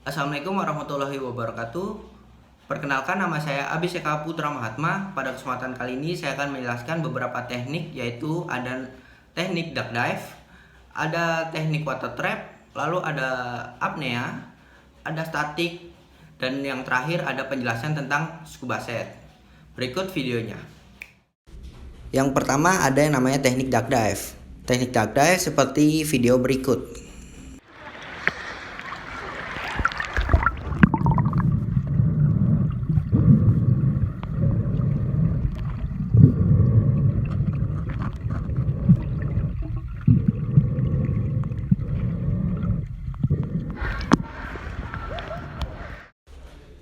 Assalamualaikum warahmatullahi wabarakatuh. Perkenalkan, nama saya Abhiseka Putra Mahatma. Pada kesempatan kali ini saya akan menjelaskan beberapa teknik, yaitu ada teknik duck dive, ada teknik water trap, lalu ada apnea, ada statik, dan yang terakhir ada penjelasan tentang scuba set. Berikut videonya. Yang pertama ada yang namanya teknik duck dive. Teknik duck dive seperti video berikut.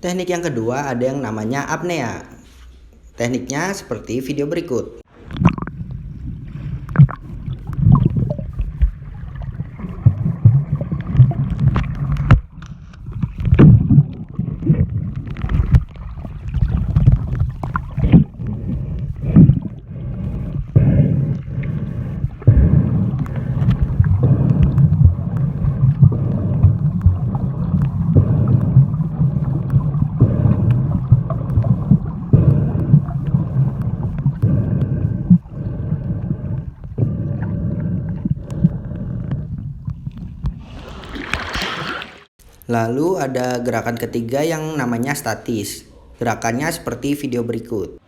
Teknik yang kedua ada yang namanya apnea. Tekniknya seperti video berikut. Lalu ada gerakan ketiga yang namanya statis. Gerakannya seperti video berikut.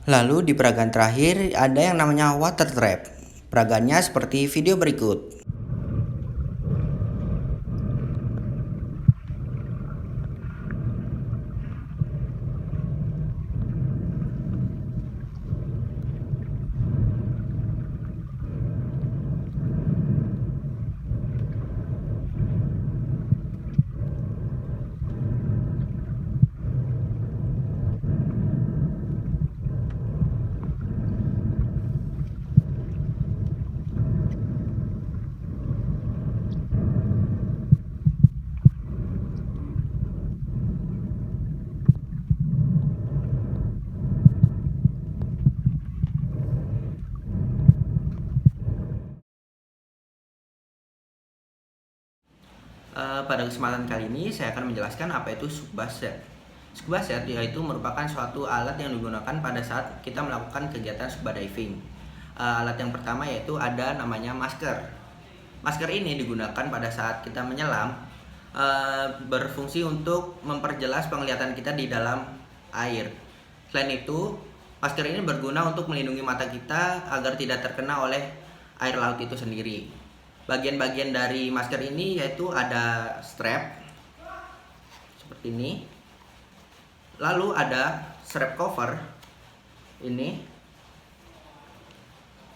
Lalu di peragaan terakhir ada yang namanya water trap. Peragaannya seperti video berikut. Pada kesempatan kali ini saya akan menjelaskan apa itu scuba set. Scuba set yaitu merupakan suatu alat yang digunakan pada saat kita melakukan kegiatan scuba diving. Alat yang pertama yaitu ada namanya masker. Masker ini digunakan pada saat kita menyelam, berfungsi untuk memperjelas penglihatan kita di dalam air. Selain itu, masker ini berguna untuk melindungi mata kita agar tidak terkena oleh air laut itu sendiri. Bagian-bagian dari masker ini yaitu ada strap seperti ini, lalu ada strap cover ini,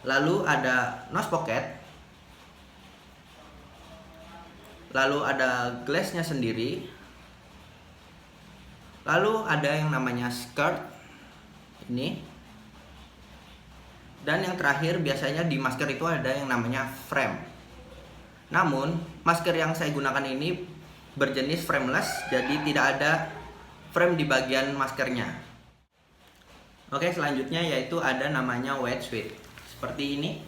lalu ada nose pocket, lalu ada glassnya sendiri, lalu ada yang namanya skirt ini, Dan yang terakhir, biasanya di masker itu ada yang namanya frame. Namun masker yang saya gunakan ini berjenis frameless, jadi tidak ada frame di bagian maskernya. Oke, selanjutnya yaitu ada namanya wetsuit. Seperti ini.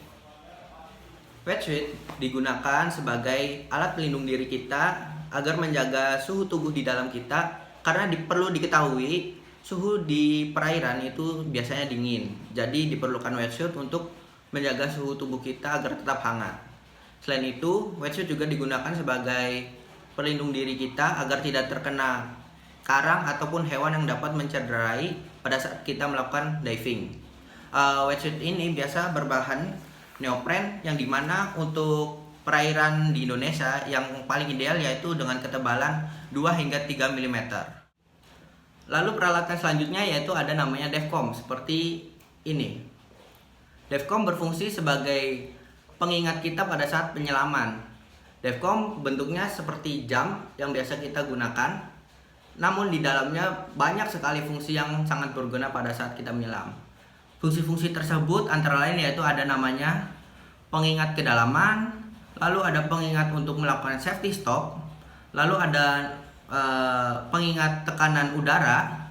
Wetsuit digunakan sebagai alat pelindung diri kita agar menjaga suhu tubuh di dalam kita, karena perlu diketahui suhu di perairan itu biasanya dingin. Jadi diperlukan wetsuit untuk menjaga suhu tubuh kita agar tetap hangat. Selain itu, wetsuit juga digunakan sebagai pelindung diri kita agar tidak terkena karang ataupun hewan yang dapat mencederai pada saat kita melakukan diving. Wetsuit ini biasa berbahan neopren, yang dimana untuk perairan di Indonesia yang paling ideal yaitu dengan ketebalan 2 hingga 3 mm. Lalu peralatan selanjutnya yaitu ada namanya DEFCOM, seperti ini. DEFCOM berfungsi sebagai pengingat kita pada saat penyelaman. DEFCOM bentuknya seperti jam yang biasa kita gunakan, namun di dalamnya banyak sekali fungsi yang sangat berguna pada saat kita menyelam. Fungsi-fungsi tersebut antara lain yaitu ada namanya pengingat kedalaman, lalu ada pengingat untuk melakukan safety stop, lalu ada pengingat tekanan udara,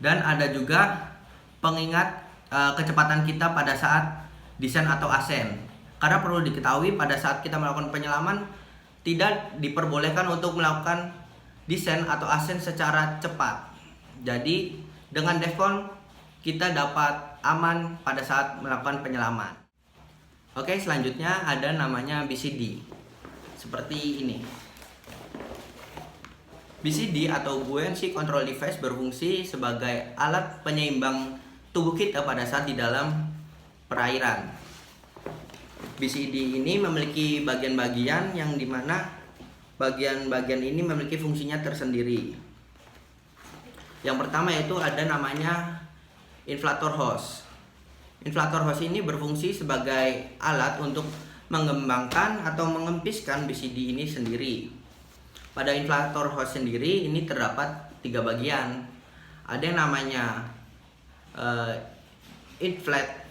dan ada juga pengingat kecepatan kita pada saat descent atau ascent. Karena perlu diketahui pada saat kita melakukan penyelaman tidak diperbolehkan untuk melakukan descent atau ascent secara cepat. Jadi dengan DEFCOM kita dapat aman pada saat melakukan penyelaman. Oke, selanjutnya ada namanya BCD. Seperti ini. BCD atau Buoyancy Control Device berfungsi sebagai alat penyeimbang tubuh kita pada saat di dalam perairan. BCD ini memiliki bagian-bagian yang dimana bagian-bagian ini memiliki fungsinya tersendiri. Yang pertama yaitu ada namanya inflator hose. Inflator hose ini berfungsi sebagai alat untuk mengembangkan atau mengempiskan BCD ini sendiri. Pada inflator hose sendiri ini terdapat 3 bagian. Ada yang namanya inflat,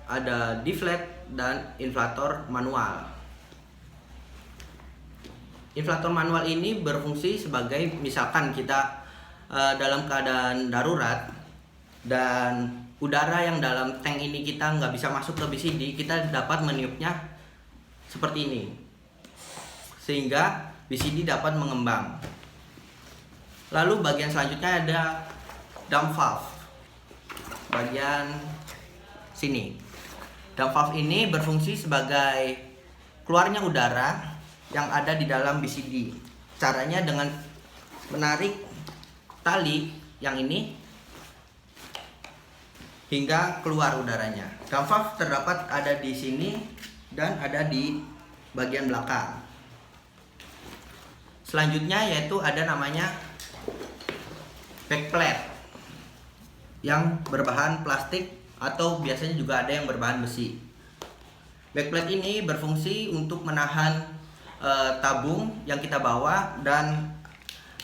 ada deflat, dan inflator manual. Inflator manual ini berfungsi sebagai misalkan kita dalam keadaan darurat dan udara yang dalam tank ini kita nggak bisa masuk ke BCD, kita dapat meniupnya seperti ini sehingga BCD dapat mengembang. Lalu bagian selanjutnya ada dump valve, bagian sini. Dump valve ini berfungsi sebagai keluarnya udara yang ada di dalam BCD. Caranya dengan menarik tali yang ini hingga keluar udaranya. Dump valve terdapat ada di sini dan ada di bagian belakang. Selanjutnya yaitu ada namanya backplate yang berbahan plastik atau biasanya juga ada yang berbahan besi. Backplate ini berfungsi untuk menahan tabung yang kita bawa, dan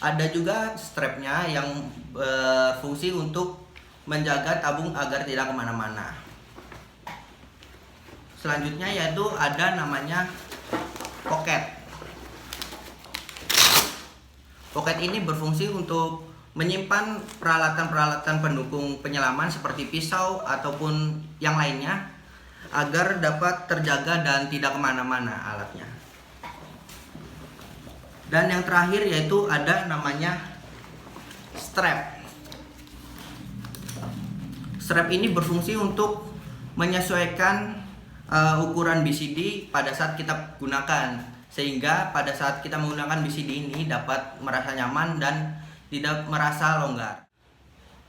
ada juga strapnya yang berfungsi untuk menjaga tabung agar tidak kemana-mana. Selanjutnya yaitu ada namanya pocket. Pocket ini berfungsi untuk menyimpan peralatan-peralatan pendukung penyelaman seperti pisau ataupun yang lainnya agar dapat terjaga dan tidak kemana-mana alatnya. Dan yang terakhir yaitu ada namanya strap. Strap ini berfungsi untuk menyesuaikan ukuran BCD pada saat kita gunakan, sehingga pada saat kita menggunakan BCD ini dapat merasa nyaman dan tidak merasa longgar.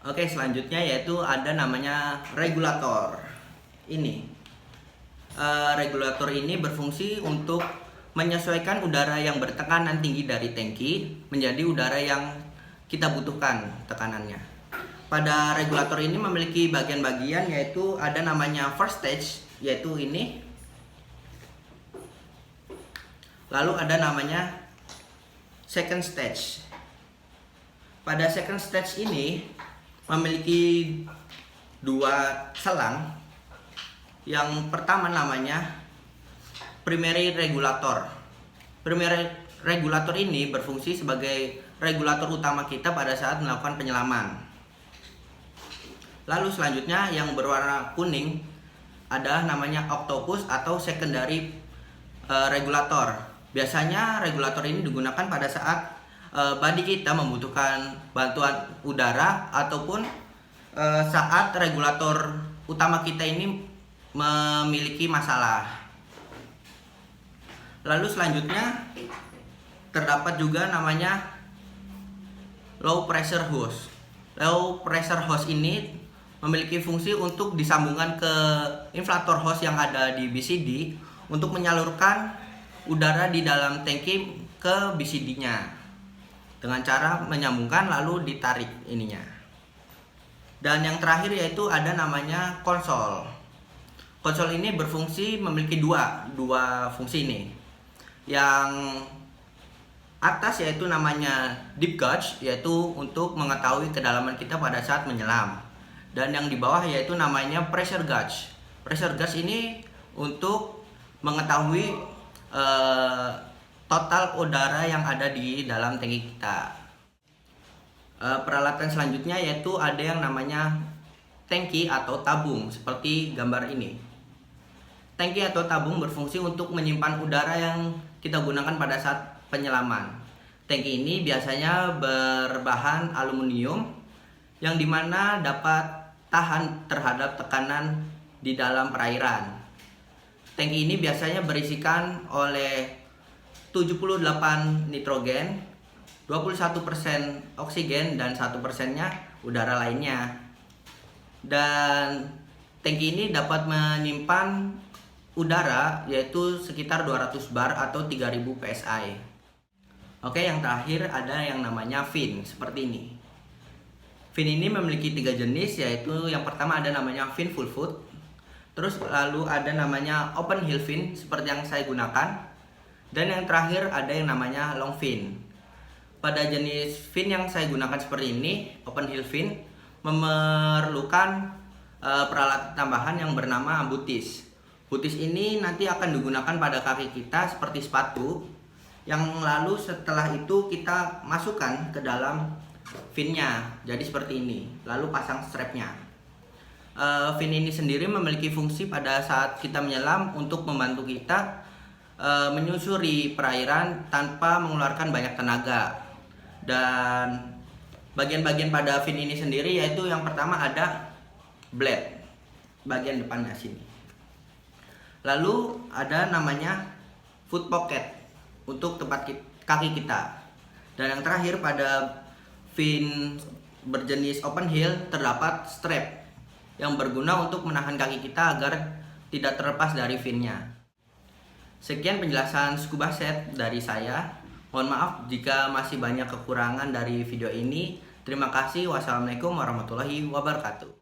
Oke, selanjutnya yaitu ada namanya regulator. Ini regulator ini berfungsi untuk menyesuaikan udara yang bertekanan tinggi dari tangki menjadi udara yang kita butuhkan tekanannya. Pada regulator ini memiliki bagian-bagian yaitu ada namanya first stage, yaitu ini. Lalu ada namanya second stage. Pada second stage ini memiliki 2 selang Yang pertama namanya primary regulator. Primary regulator ini berfungsi sebagai regulator utama kita pada saat melakukan penyelaman. Lalu selanjutnya yang berwarna kuning ada namanya octopus atau secondary regulator. Biasanya regulator ini digunakan pada saat body kita membutuhkan bantuan udara ataupun saat regulator utama kita ini memiliki masalah. Lalu selanjutnya terdapat juga namanya low pressure hose. Low pressure hose ini memiliki fungsi untuk disambungkan ke inflator hose yang ada di BCD untuk menyalurkan udara di dalam tangki ke BCD-nya dengan cara menyambungkan lalu ditarik ininya. Dan yang terakhir yaitu ada namanya konsol. Konsol ini berfungsi memiliki dua fungsi ini. Yang atas yaitu namanya deep gauge, yaitu untuk mengetahui kedalaman kita pada saat menyelam. Dan yang di bawah yaitu namanya pressure gauge. Pressure gauge ini untuk mengetahui total udara yang ada di dalam tangki kita. Peralatan selanjutnya yaitu ada yang namanya tangki atau tabung seperti gambar ini. Tangki atau tabung berfungsi untuk menyimpan udara yang kita gunakan pada saat penyelaman. Tangki ini biasanya berbahan aluminium yang dimana dapat tahan terhadap tekanan di dalam perairan. Tangki ini biasanya berisikan oleh 78 nitrogen, 21% oksigen, dan 1%-nya udara lainnya. Dan tangki ini dapat menyimpan udara yaitu sekitar 200 bar atau 3000 psi. Oke, yang terakhir ada yang namanya fin seperti ini. Fin ini memiliki 3 jenis, yaitu yang pertama ada namanya fin full foot. Terus lalu ada namanya open heel fin seperti yang saya gunakan. Dan yang terakhir ada yang namanya long fin. Pada jenis fin yang saya gunakan seperti ini, open heel fin, memerlukan peralatan tambahan yang bernama butis. Butis ini nanti akan digunakan pada kaki kita seperti sepatu. Yang lalu setelah itu kita masukkan ke dalam finnya, jadi seperti ini. Lalu pasang strapnya. Fin ini sendiri memiliki fungsi pada saat kita menyelam untuk membantu kita menyusuri perairan tanpa mengeluarkan banyak tenaga. Dan bagian-bagian pada fin ini sendiri yaitu yang pertama ada blade bagian depannya sini. Lalu ada namanya foot pocket untuk tempat kaki kita. Dan yang terakhir pada fin berjenis open heel terdapat strap yang berguna untuk menahan kaki kita agar tidak terlepas dari finnya. Sekian penjelasan scuba set dari saya. Mohon maaf jika masih banyak kekurangan dari video ini. Terima kasih. Wassalamualaikum warahmatullahi wabarakatuh.